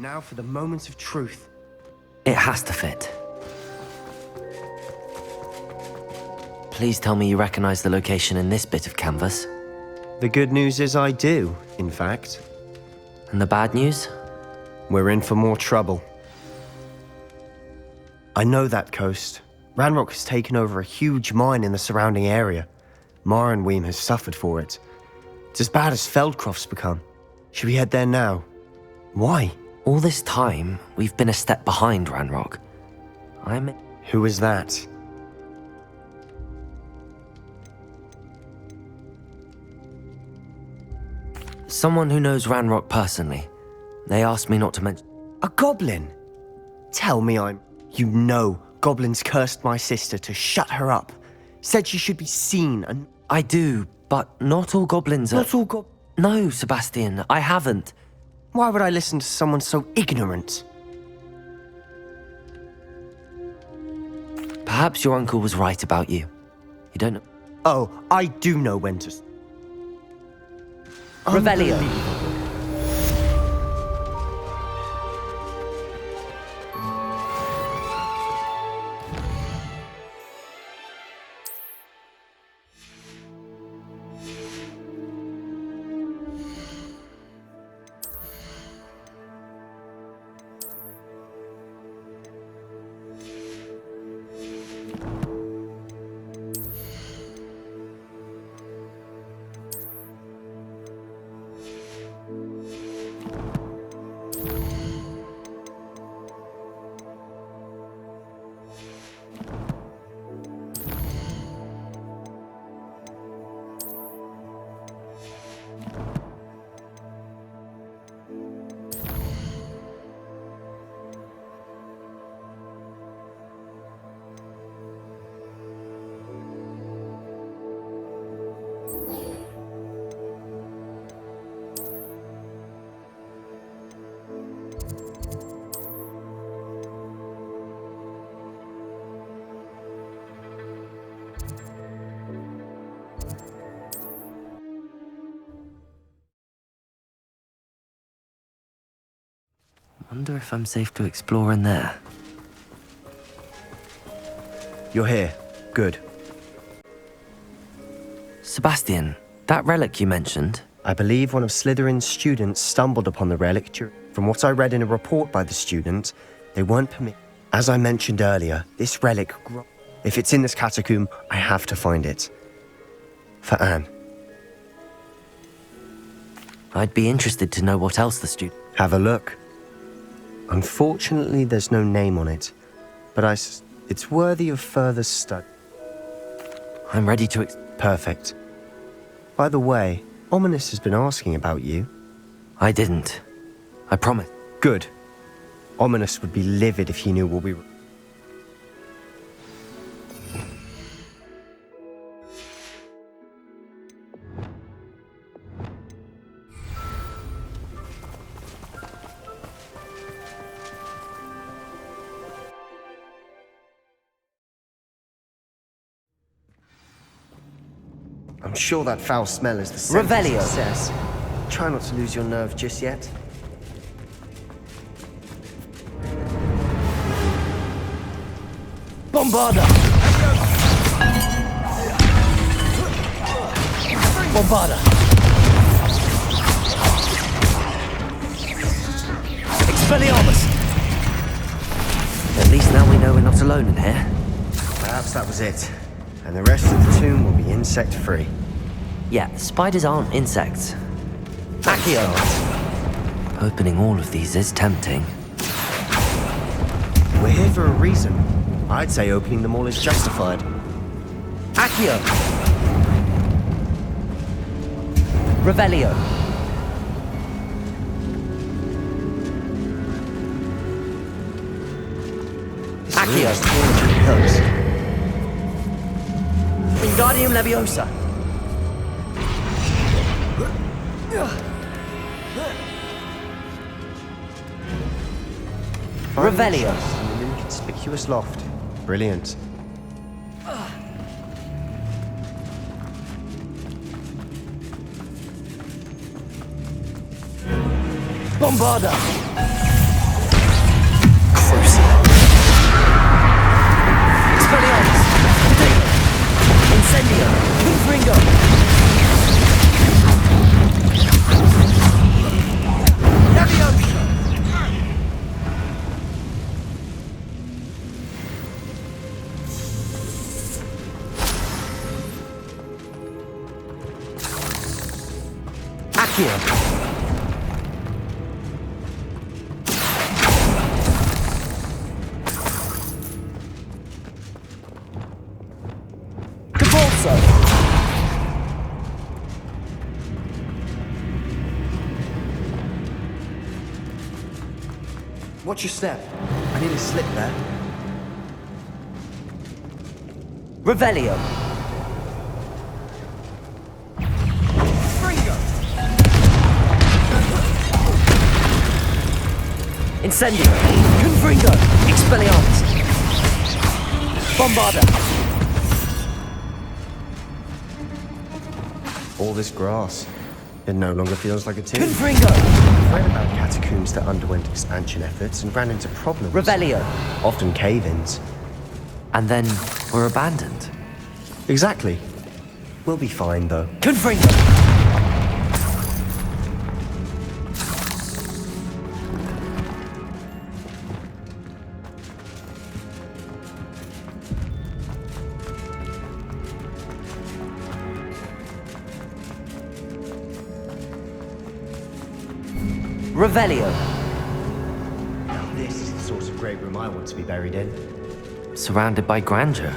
now for the moments of truth. It has to fit. Please tell me you recognize the location in this bit of canvas. The good news is I do, in fact. And the bad news? We're in for more trouble. I know that coast. Ranrock has taken over a huge mine in the surrounding area. Marenweem has suffered for it. It's as bad as Feldcroft's become. Should we head there now? Why? All this time, we've been a step behind Ranrock. Who is that? Someone who knows Ranrock personally. They asked me not to mention... A goblin? Tell me You know goblins cursed my sister to shut her up. Said she should be seen and... I do, but not all goblins are... Not all No, Sebastian, I haven't. Why would I listen to someone so ignorant? Perhaps your uncle was right about you. You don't know... Oh, I do know when to... Revelio. Wonder if I'm safe to explore in there. You're here. Good. Sebastian, that relic you mentioned... I believe one of Slytherin's students stumbled upon the relic. From what I read in a report by the student, they weren't permitted. As I mentioned earlier, this relic... If it's in this catacomb, I have to find it. For Anne. I'd be interested to know what else the student... Have a look. Unfortunately, there's no name on it, but it's worthy of further study. I'm ready to... Perfect. By the way, Ominous has been asking about you. I didn't. I promise. Good. Ominous would be livid if he knew what we were... I'm sure that foul smell is the same Revelio. success. Try not to lose your nerve just yet. Bombarda! Bombarda! Expelliarmus! At least now we know we're not alone in here. Perhaps that was it. And the rest of the tomb will be insect-free. Yeah, spiders aren't insects. Accio! Opening all of these is tempting. We're here for a reason. I'd say opening them all is justified. Accio! Revelio! Accio! Wingardium Leviosa! Revelio! In an inconspicuous loft. Brilliant. Bombarda! Accio! Cabalso! Watch your step. I nearly slipped there. Revelio! Incendio! Confringo! Expelliarmus! Bombarda! All this grass. It no longer feels like a tomb. Confringo! I've read about catacombs that underwent expansion efforts and ran into problems. Revelio! Often cave-ins. And then were abandoned. Exactly. We'll be fine, though. Confringo! Revelio! Now this is the sort of great room I want to be buried in. Surrounded by grandeur.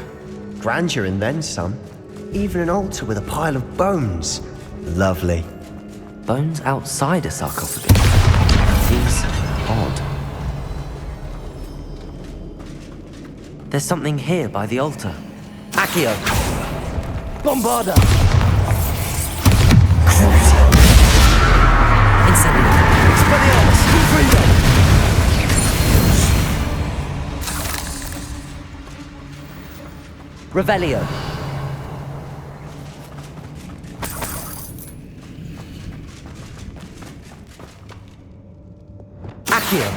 Grandeur and then some. Even an altar with a pile of bones. Lovely. Bones outside a sarcophagus. Seems odd. There's something here by the altar. Accio! Bombarda! Crucio! Incendio! Expelliarmus! Confringo! Revelio! Accio!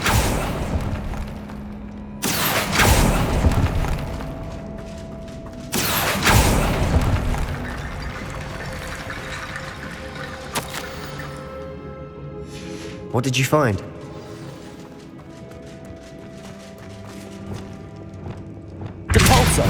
What did you find? Depulso!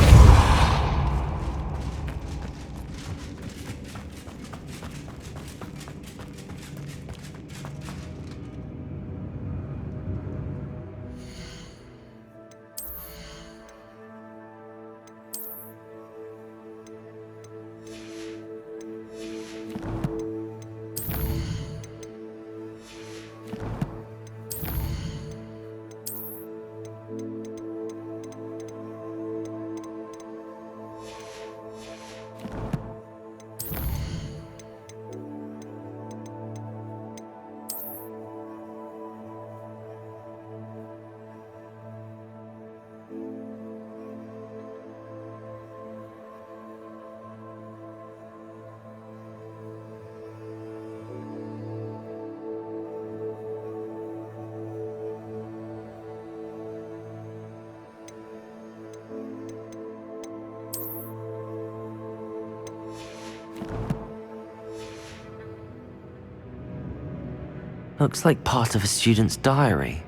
Looks like part of a student's diary.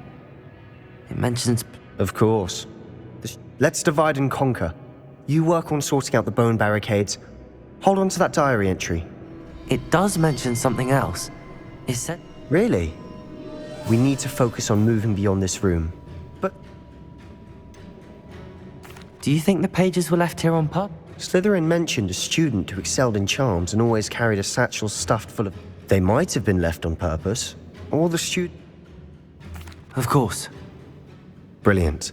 It mentions... Of course. Let's divide and conquer. You work on sorting out the bone barricades. Hold on to that diary entry. It does mention something else. It said... Really? We need to focus on moving beyond this room. But Do you think the pages were left here on purpose? Slytherin mentioned a student who excelled in charms and always carried a satchel stuffed full of... They might have been left on purpose. Or the student... Of course. Brilliant.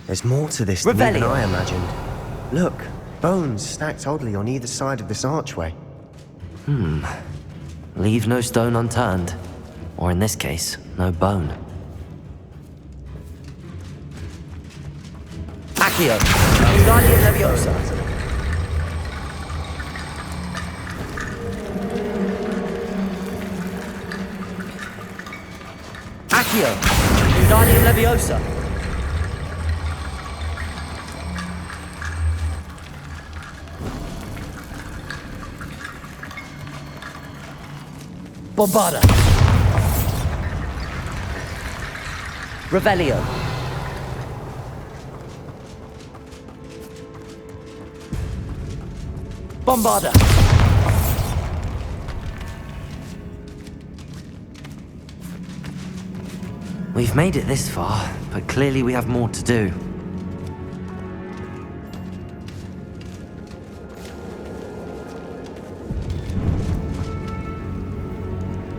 There's more to this than even Revelio. I imagined. Look, bones stacked oddly on either side of this archway. Leave no stone unturned. Or in this case, no bone. Accio! Guardian Leviosa! Accio! Guardian Leviosa! Bombarda! Revelio! Bombarda! We've made it this far, but clearly we have more to do.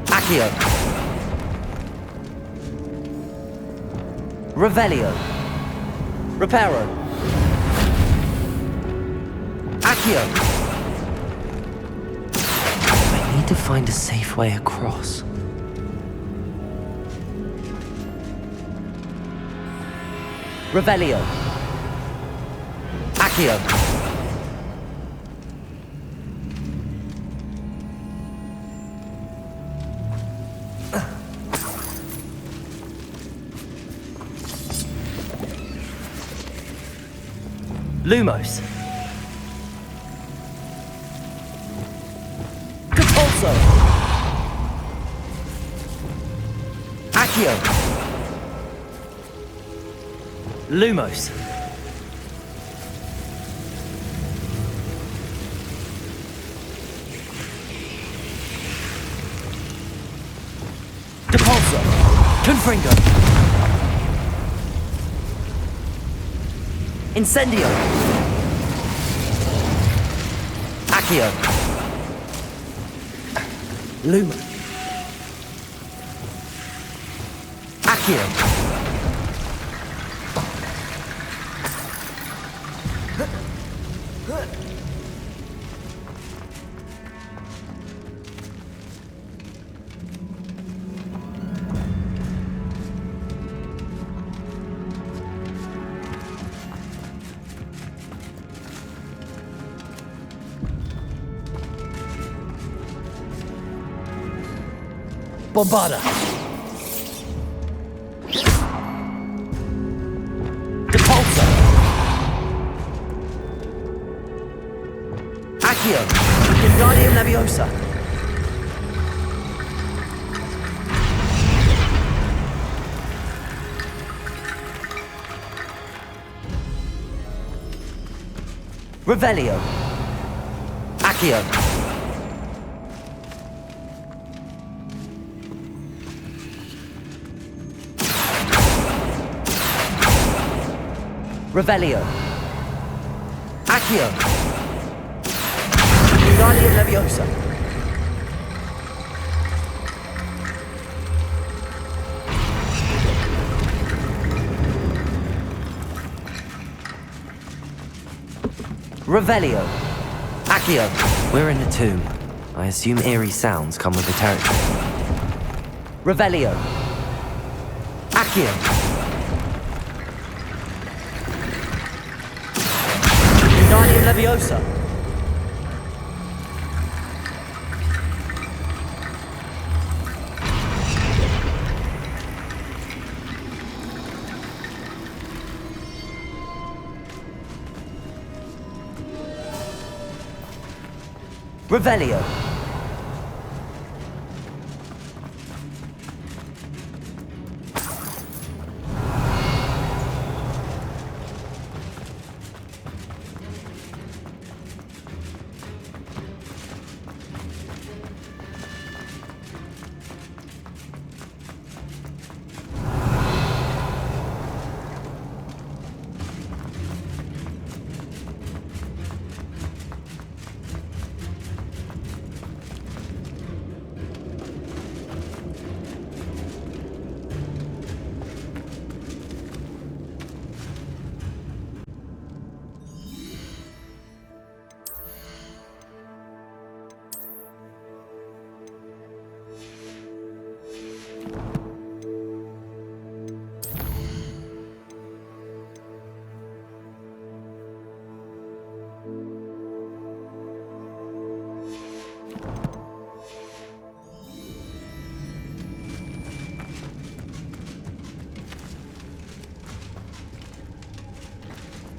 Accio. Revelio. Reparo. Accio. I need to find a safe way across. Revelio. Accio. Lumos. Capulso. Accio. Lumos. Depulso. Confringo. Incendio. Accio. Luma. Accio. Bombada. Depulso. Accio. Wingardium Leviosa. Revelio. Accio. Revelio. Accio. Wingardium Leviosa. Revelio. Accio. We're in a tomb. I assume eerie sounds come with the territory. Revelio. Accio. Wingardium Leviosa. Revelio.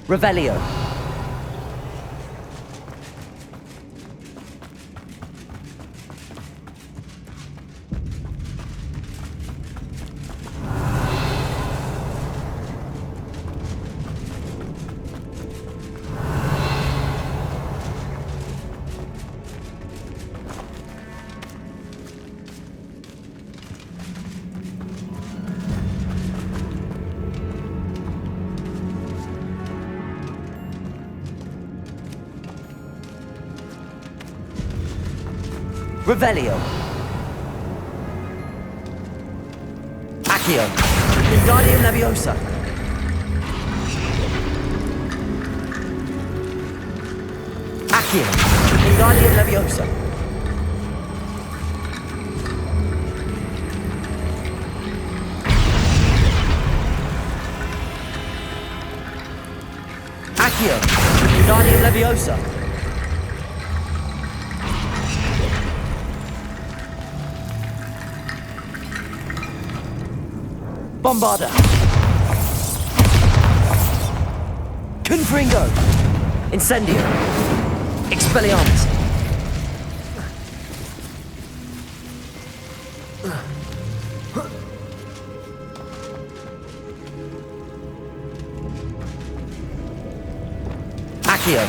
Revelio. Revelio. Accio. Wingardium Leviosa. Accio. Wingardium Leviosa. Accio. Wingardium Leviosa. Bombarda. Confringo. Incendio. Expelliarmus. Accio.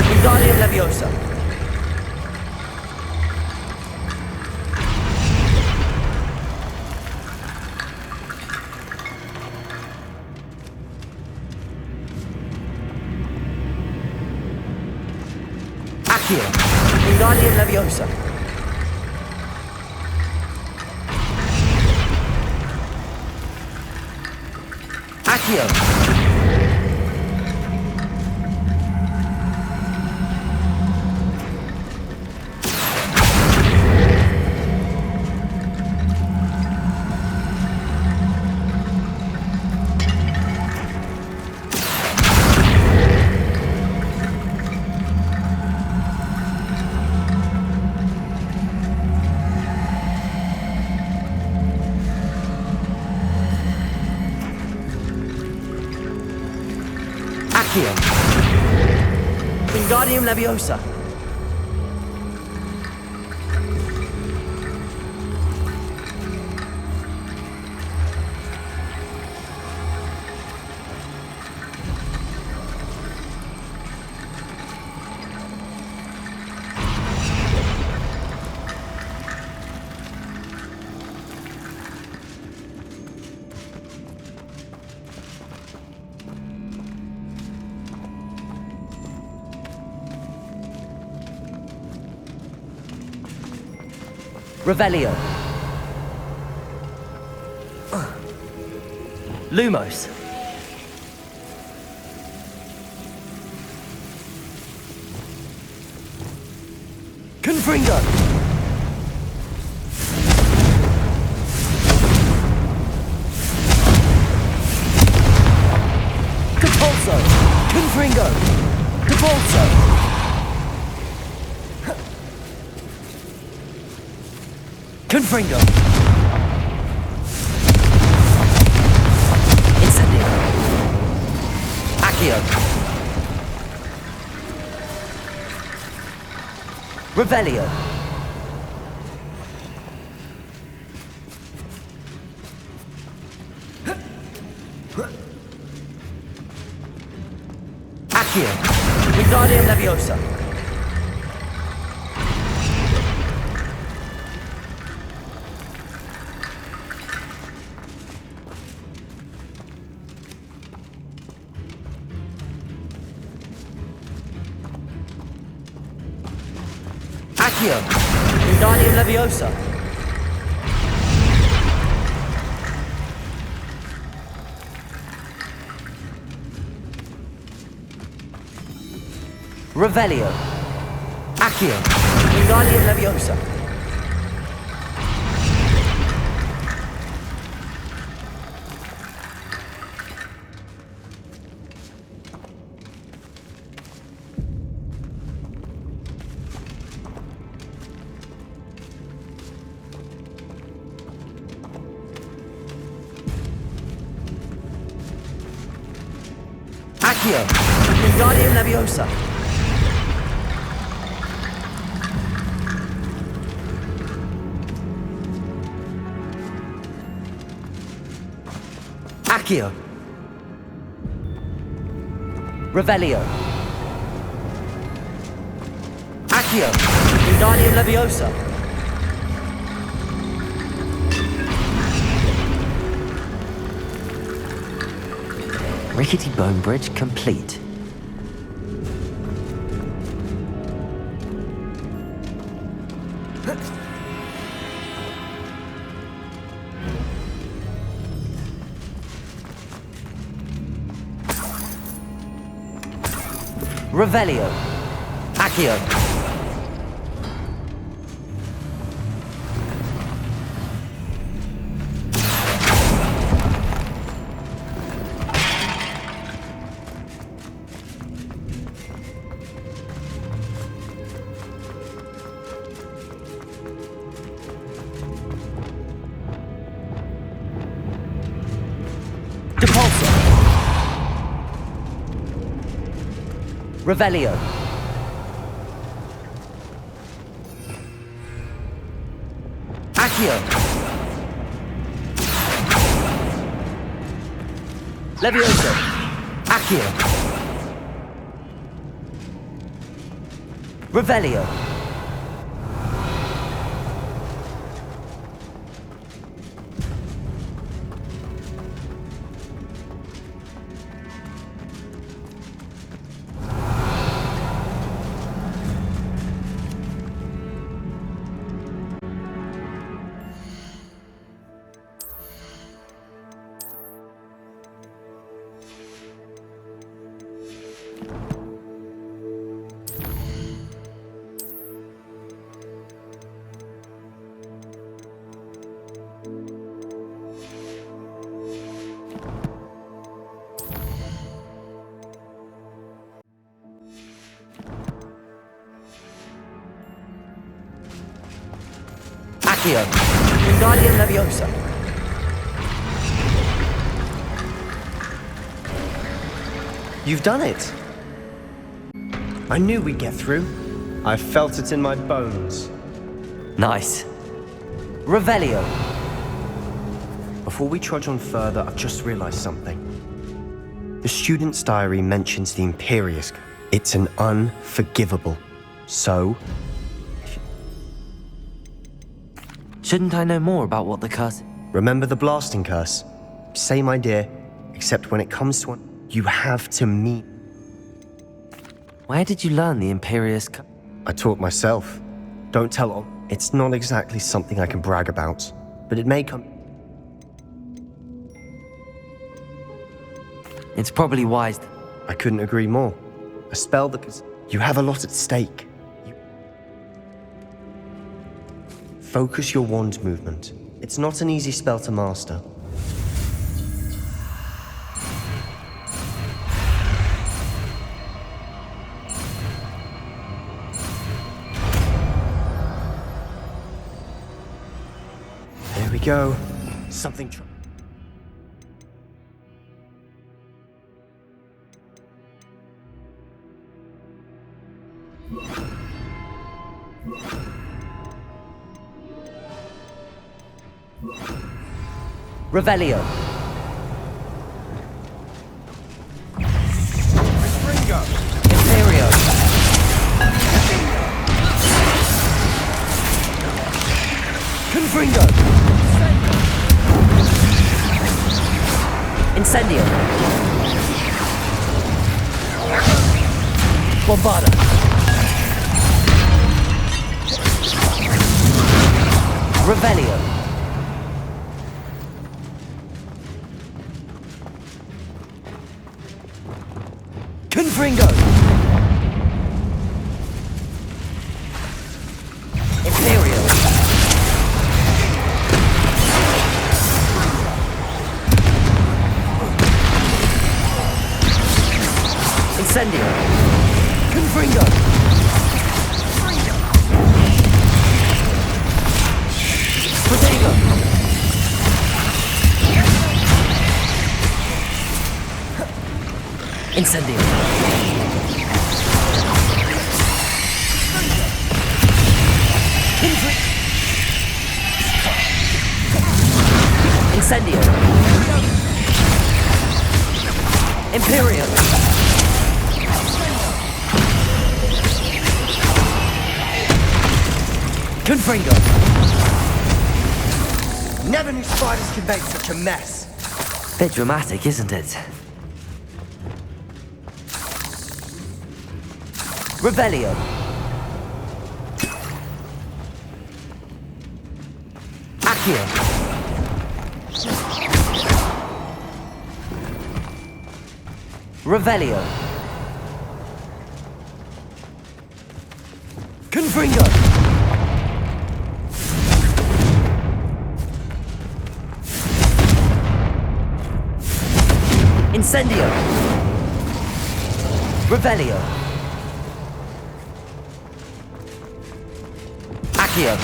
Wingardium Leviosa. Accio. Wingardium Leviosa. Accio. Accio. Wingardium Leviosa. Revelio. Lumos. Confringo. Capulso. Confringo. Capulso. Confringo. Incendio. Accio. Revelio. Accio. Wingardium Leviosa. Accio. Wingardium Leviosa. Revelio. Accio. Wingardium Leviosa. Accio. Wingardium Leviosa. Accio. Revelio. Accio. Wingardium Leviosa. Rickety bone bridge complete. Revelio. Accio. Depulso. Revelio. Accio. Levioso. Accio. Revelio. Accio. Wingardium Leviosa. You've done it! I knew we'd get through. I felt it in my bones. Nice. Revelio. Before we trudge on further, I've just realized something. The student's diary mentions the Imperius. It's an unforgivable. So, Shouldn't I know more about what the curse... remember the blasting curse? Same idea, except when it comes to one, you have to meet. Where did you learn the Imperius... I taught myself. Don't tell. It's not exactly something I can brag about, but it may come. It's probably wise... I couldn't agree more. A spell that you have a lot at stake. Focus your wand movement. It's not an easy spell to master. There we go. Something. Revelio. Imperio. Confringo. Incendio. Bombarda. Revelio. Confringo. Imperial. Incendio. Confringo. Protego. Incendio. Incendio. Imperial. Confringo. Never knew spiders could make such a mess. Bit dramatic, isn't it? Revelio. Accio. Revelio. Confringo! Incendio! Revelio! Accio!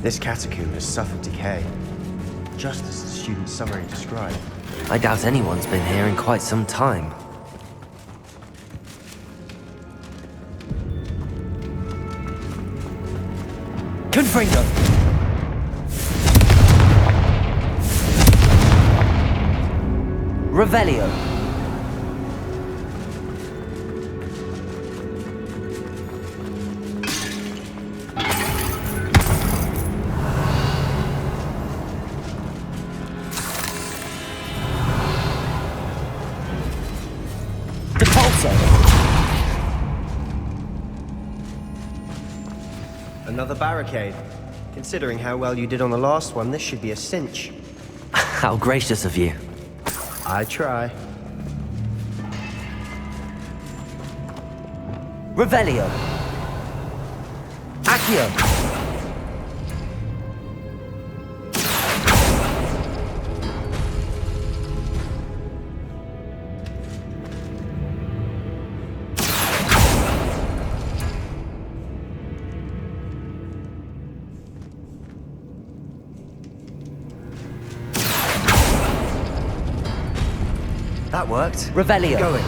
This catacomb has suffered decay, just as the student's summary described. I doubt anyone's been here in quite some time. Confringo! Revelio! Another barricade. Considering how well you did on the last one, this should be a cinch. How gracious of you. I try. Revelio! Accio! That worked. Revelio! Going.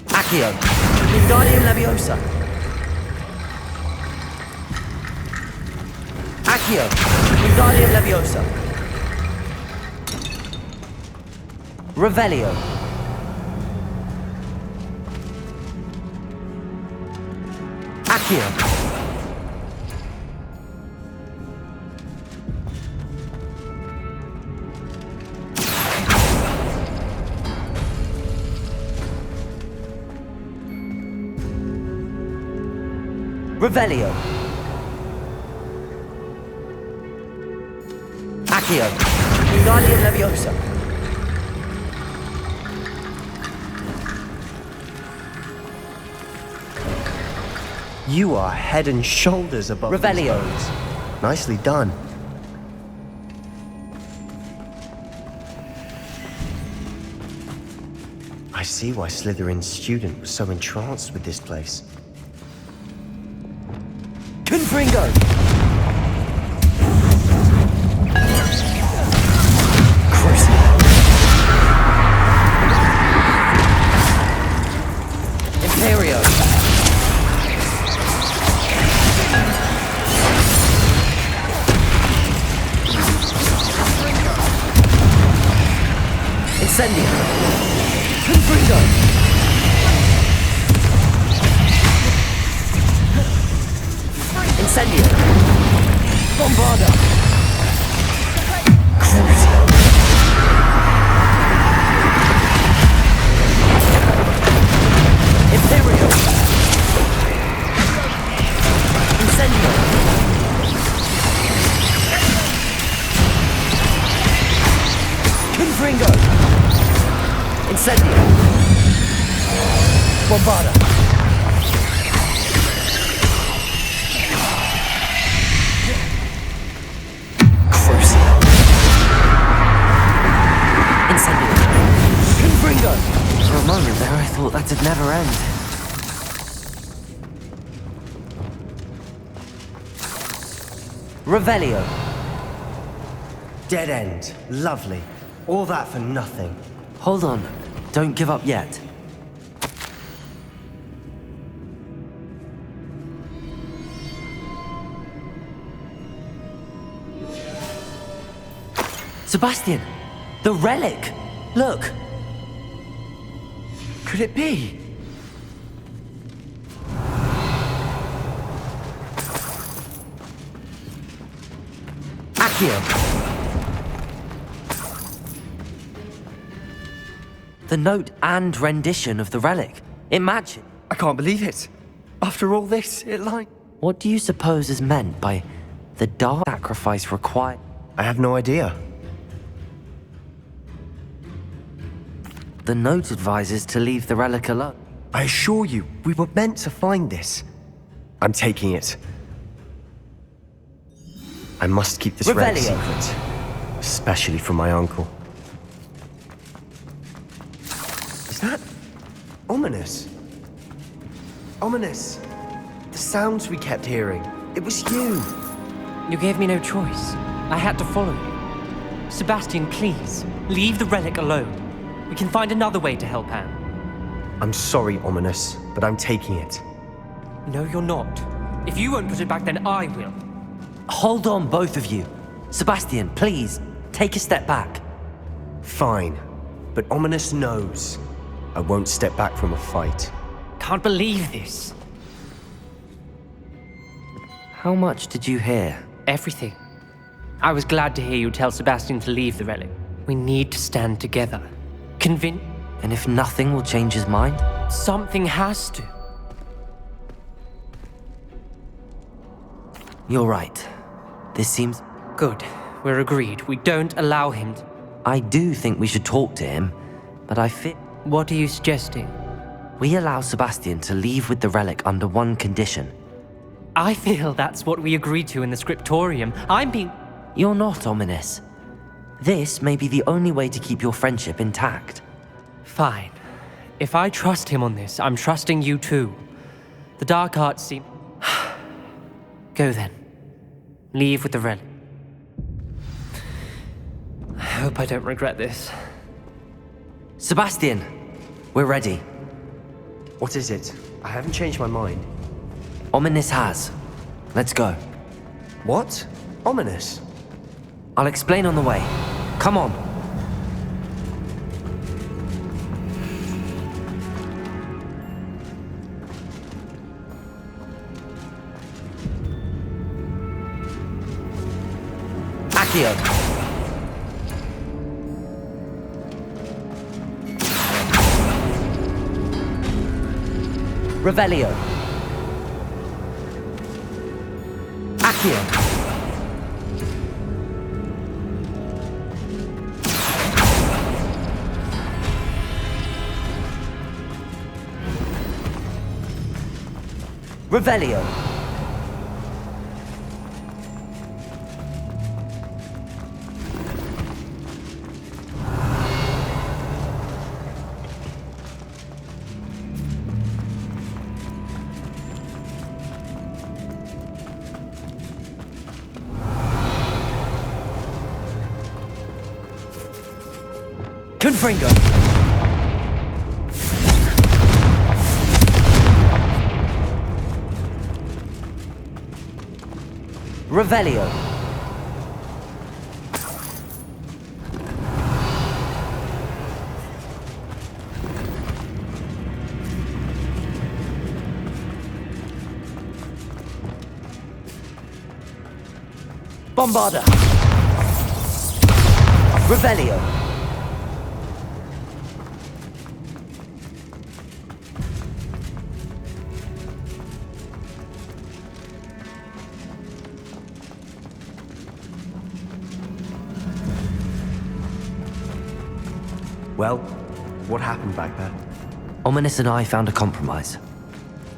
Accio! Wingardium Leviosa! Accio! Wingardium Leviosa! Revelio! Accio! Revelio! Accio! Wingardium Leviosa! You are head and shoulders above Revelio. these bones. Nicely done. I see why Slytherin's student was so entranced with this place. Confringo! Imperio! Incendio! Confringo! Incendio! Bombarda! Crucio! Imperio! Incendio! Confringo! Incendio! Bombarda! For a moment there, I thought that'd never end. Revelio. Dead end. Lovely. All that for nothing. Hold on. Don't give up yet. Sebastian! The relic! Look! Could it be? Accio! The note and rendition of the relic. Imagine. I can't believe it. After all this, What do you suppose is meant by the dark sacrifice required? I have no idea. The note advises to leave the relic alone. I assure you, we were meant to find this. I'm taking it. I must keep this relic Revelio. secret. Especially from my uncle. Is that ominous? Ominous. The sounds we kept hearing. It was you. You gave me no choice. I had to follow you. Sebastian, please, leave the relic alone. We can find another way to help Anne. I'm sorry, Ominous, but I'm taking it. No, you're not. If you won't put it back, then I will. Hold on, both of you. Sebastian, please, take a step back. Fine, but Ominous knows I won't step back from a fight. Can't believe this. How much did you hear? Everything. I was glad to hear you tell Sebastian to leave the relic. We need to stand together. And if nothing will change his mind? Something has to. You're right. This seems... Good. We're agreed. We don't allow him to... I do think we should talk to him, but I fear... What are you suggesting? We allow Sebastian to leave with the relic under one condition. I feel that's what we agreed to in the scriptorium. I'm being... You're not ominous. This may be the only way to keep your friendship intact. Fine. If I trust him on this, I'm trusting you too. The dark arts seem... Go then. Leave with the relic. I hope I don't regret this. Sebastian, we're ready. What is it? I haven't changed my mind. Ominous has. Let's go. What? Ominous? I'll explain on the way. Come on. Accio. Revelio. Accio. Revelio. Confringo. Revelio. Bombarda. Revelio. Well, what happened back there? Ominous and I found a compromise.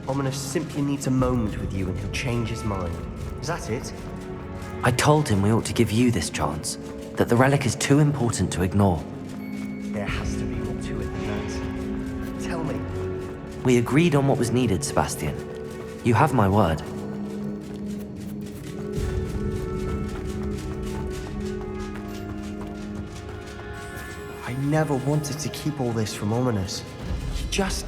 Ominous simply needs a moment with you and he'll change his mind. Is that it? I told him we ought to give you this chance, that the relic is too important to ignore. There has to be more to it than that. Tell me. We agreed on what was needed, Sebastian. You have my word. I never wanted to keep all this from Ominous. He just